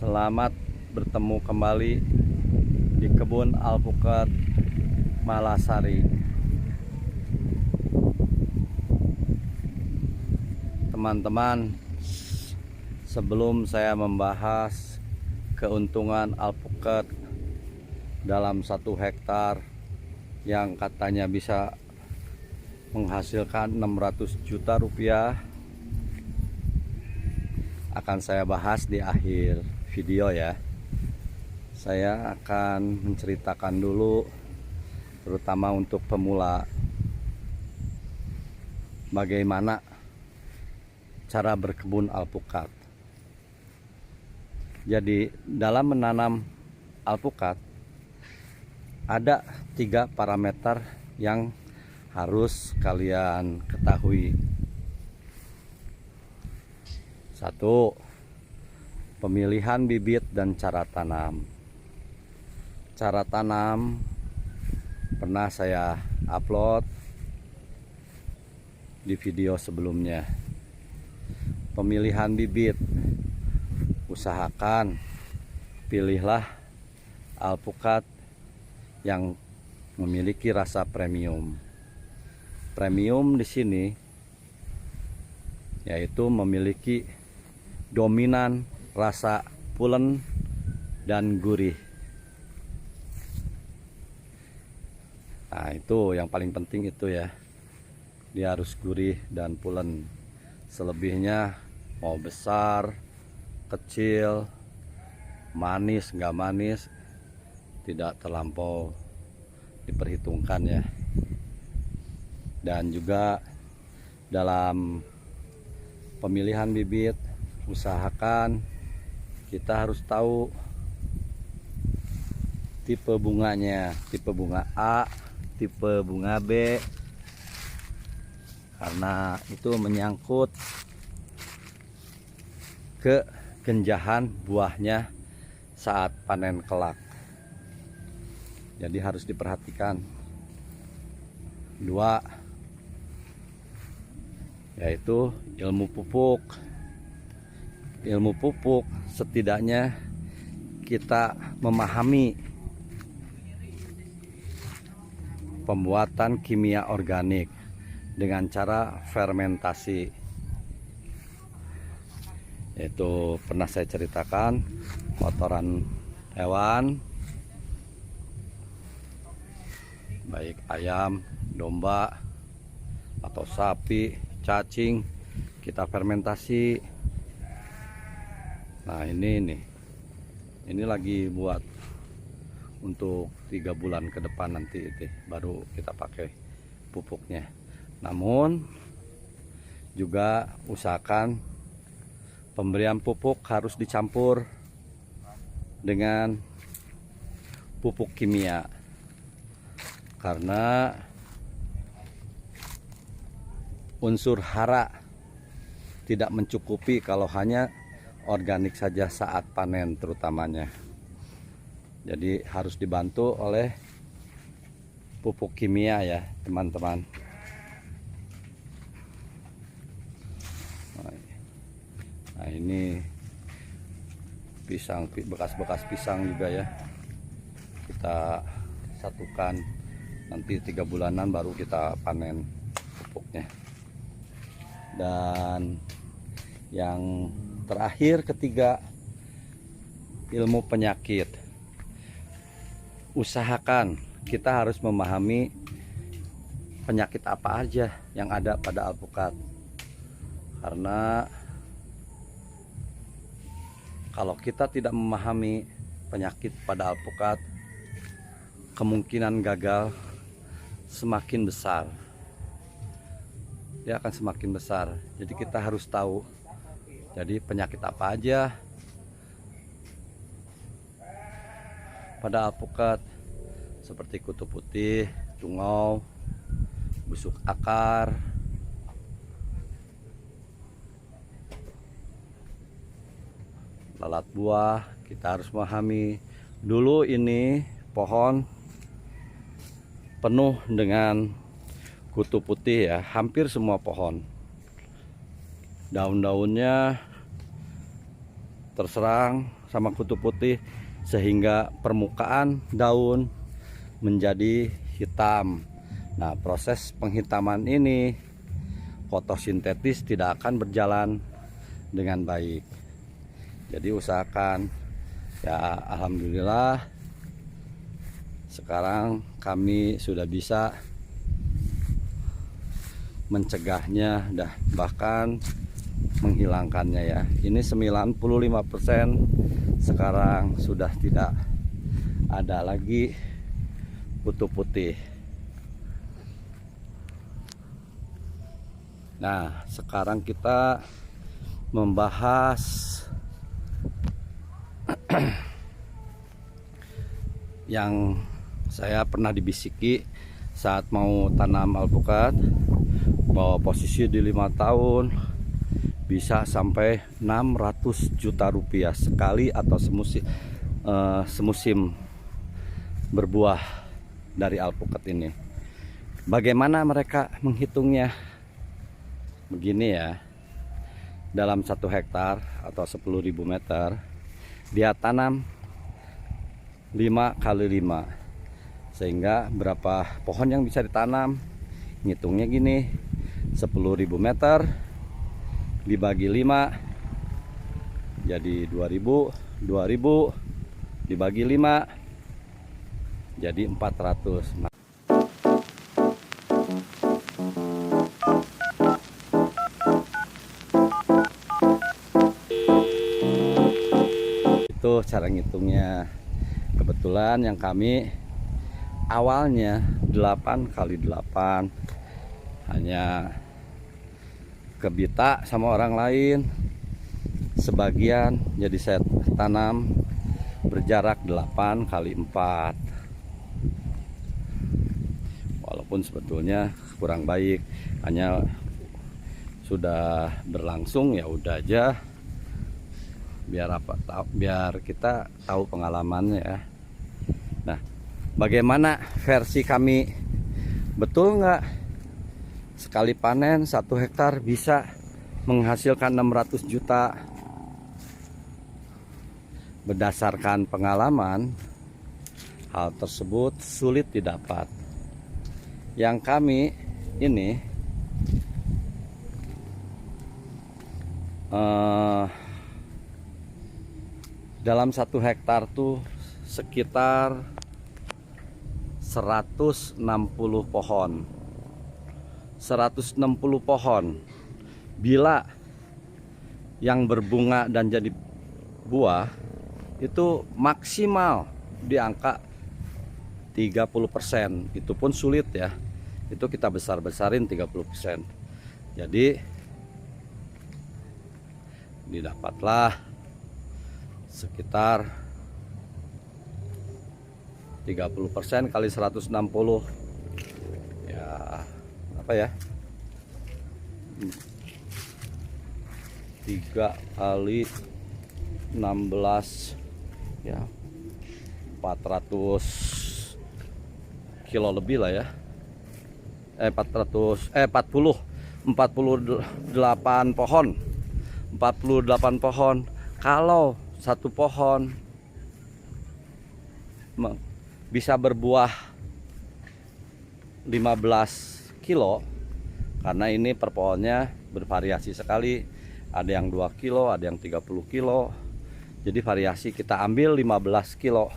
Selamat bertemu kembali di kebun alpukat Malasari. Teman-teman, sebelum saya membahas keuntungan alpukat dalam 1 hektar yang katanya bisa menghasilkan 600 juta rupiah, akan saya bahas di akhir video ya. Saya akan menceritakan dulu, terutama untuk pemula, bagaimana cara berkebun alpukat. Jadi dalam menanam alpukat ada 3 parameter yang harus kalian ketahui. 1. Pemilihan bibit dan cara tanam. Cara tanam pernah saya upload di video sebelumnya. Pemilihan bibit, usahakan pilihlah alpukat yang memiliki rasa premium. Premium di sini yaitu memiliki dominan rasa pulen dan gurih. Nah, itu yang paling penting itu ya. Dia harus gurih dan pulen. Selebihnya mau besar, kecil, manis, nggak manis, tidak terlampau diperhitungkan ya. Dan juga dalam pemilihan bibit, usahakan kita harus tahu tipe bunganya, tipe bunga A, tipe bunga B, karena itu menyangkut ke kenjahan buahnya saat panen kelak. Jadi harus diperhatikan. 2, yaitu ilmu pupuk. Ilmu pupuk setidaknya kita memahami pembuatan kimia organik dengan cara fermentasi. Itu pernah saya ceritakan, kotoran hewan baik ayam, domba atau sapi, cacing, kita fermentasi. Nah, ini lagi buat untuk 3 bulan ke depan, nanti itu baru kita pakai pupuknya. Namun juga usahakan pemberian pupuk harus dicampur dengan pupuk kimia, karena unsur hara tidak mencukupi kalau hanya organik saja saat panen terutamanya. Jadi harus dibantu oleh pupuk kimia ya teman-teman. Nah, ini pisang, bekas-bekas pisang juga ya. Kita satukan, nanti 3 bulanan baru kita panen pupuknya. Dan yang terakhir, ketiga, ilmu penyakit. Usahakan kita harus memahami penyakit apa aja yang ada pada alpukat, karena kalau kita tidak memahami penyakit pada alpukat, kemungkinan gagal semakin besar. Dia akan semakin besar. Jadi kita harus tahu jadi penyakit apa aja pada alpukat, seperti kutu putih, tungau, busuk akar, lalat buah. Kita harus memahami. Dulu ini pohon penuh dengan kutu putih ya, hampir semua pohon. Daun-daunnya terserang sama kutu putih sehingga permukaan daun menjadi hitam. Nah, proses penghitaman ini fotosintetis tidak akan berjalan dengan baik. Jadi usahakan ya. Alhamdulillah sekarang kami sudah bisa mencegahnya, bahkan menghilangkannya ya. Ini 95% sekarang sudah tidak ada lagi kutu putih. Nah, sekarang kita membahas yang saya pernah dibisiki saat mau tanam alpukat, bahwa posisi di 5 tahun bisa sampai 600 juta rupiah sekali atau semusim berbuah dari alpukat ini. Bagaimana mereka menghitungnya? Begini ya, dalam 1 hektar atau 10.000 meter dia tanam 5 kali 5, sehingga berapa pohon yang bisa ditanam? Ngitungnya gini, 10.000 meter dibagi 5 jadi 2000 dibagi 5 jadi 400. Itu cara ngitungnya. Kebetulan yang kami awalnya 8 kali 8 hanya kebita sama orang lain, sebagian jadi saya tanam berjarak 8 kali 4, walaupun sebetulnya kurang baik, hanya sudah berlangsung ya udah aja, biar kita tahu pengalamannya ya. Nah, bagaimana versi kami? Betul nggak sekali panen 1 hektar bisa menghasilkan 600 juta? Berdasarkan pengalaman, hal tersebut sulit didapat. Yang kami ini dalam 1 hektar tuh sekitar 160 pohon. 160 pohon. Bila yang berbunga dan jadi buah itu maksimal di angka 30%. Itu pun sulit ya. Itu kita besar-besarin 30%. Jadi didapatlah sekitar 30% kali 160 ya, apa ya, 3 kali 16 ya, 400 kilo lebih lah ya. 48 pohon. 48 pohon. Kalau 1 pohon bisa berbuah 15 kilo, karena ini per pohonnya bervariasi sekali, ada yang 2 kilo, ada yang 30 kilo, jadi variasi. Kita ambil 15 kilo,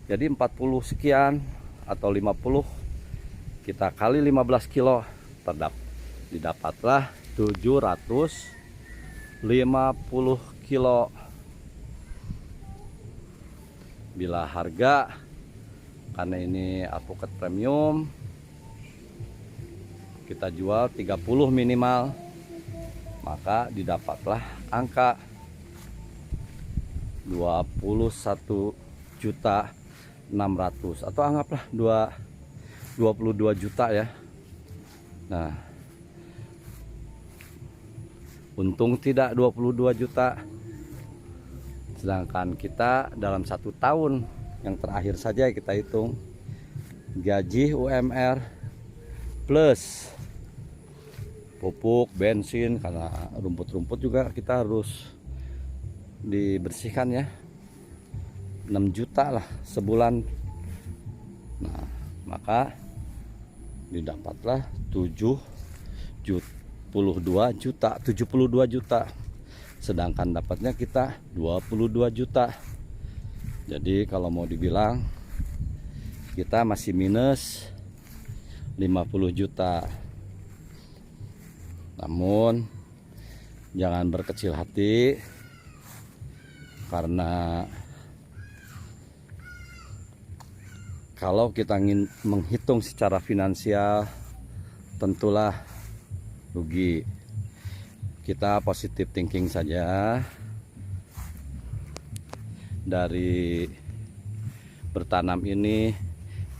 jadi 40 sekian atau 50, kita kali 15 kilo, didapatlah 750 kilo. Bila harga, karena ini alpukat premium, kita jual 30 minimal, maka didapatlah angka 21.600.000 atau anggaplah 22 juta ya. Nah, untung tidak 22 juta. Sedangkan kita dalam 1 tahun yang terakhir saja kita hitung gaji UMR plus pupuk, bensin, karena rumput-rumput juga kita harus dibersihkan ya, 6 juta lah sebulan. Nah, maka didapatlah 72 juta, sedangkan dapatnya kita 22 juta. Jadi kalau mau dibilang kita masih minus 50 juta. Namun jangan berkecil hati, karena kalau kita ingin menghitung secara finansial tentulah rugi. Kita positive thinking saja. Dari bertanam ini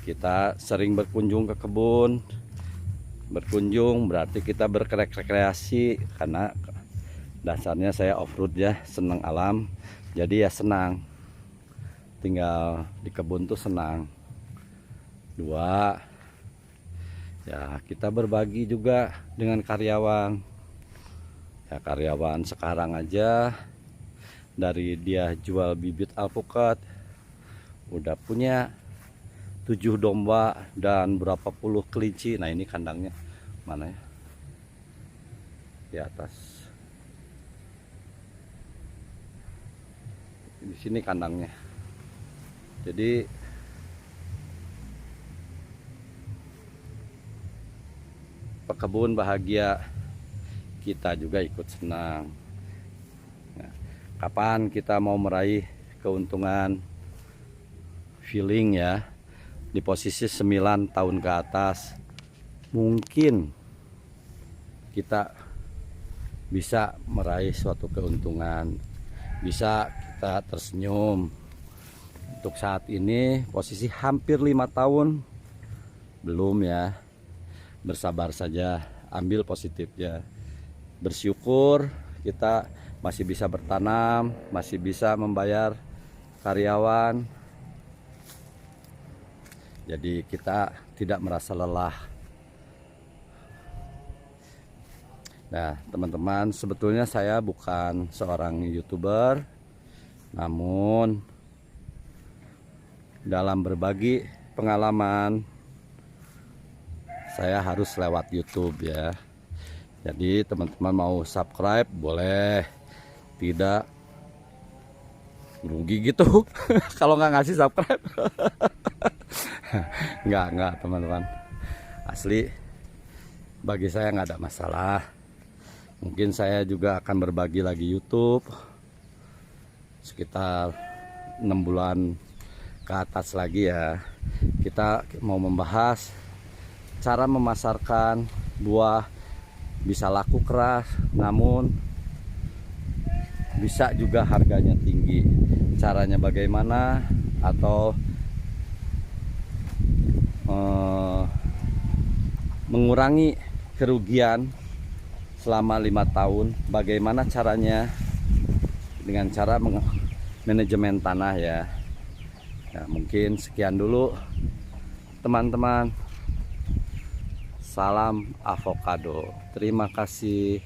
kita sering berkunjung ke kebun. Berkunjung berarti kita berrekreasi, karena dasarnya saya off-road ya, senang alam. Jadi ya senang tinggal di kebun tuh senang. 2, ya kita berbagi juga dengan karyawan. Ya karyawan sekarang aja dari dia jual bibit alpukat udah punya 7 domba dan berapa puluh kelinci. Nah ini kandangnya mana ya, di atas, di sini kandangnya. Jadi pekebun bahagia, kita juga ikut senang. Nah, kapan kita mau meraih keuntungan, feeling ya, di posisi 9 tahun ke atas mungkin kita bisa meraih suatu keuntungan, bisa kita tersenyum. Untuk saat ini posisi hampir 5 tahun belum ya, bersabar saja, ambil positifnya, bersyukur kita masih bisa bertanam, masih bisa membayar karyawan. Jadi kita tidak merasa lelah. Nah teman-teman, sebetulnya saya bukan seorang YouTuber, namun dalam berbagi pengalaman saya harus lewat YouTube ya. Jadi teman-teman mau subscribe boleh, tidak rugi gitu kalau nggak ngasih subscribe. Enggak teman-teman, asli bagi saya nggak ada masalah. Mungkin saya juga akan berbagi lagi YouTube sekitar 6 bulan ke atas lagi ya. Kita mau membahas cara memasarkan buah bisa laku keras, namun bisa juga harganya tinggi. Caranya bagaimana, atau mengurangi kerugian selama 5 tahun, bagaimana caranya, dengan cara manajemen tanah ya. Ya mungkin sekian dulu teman-teman. Salam avocado. Terima kasih.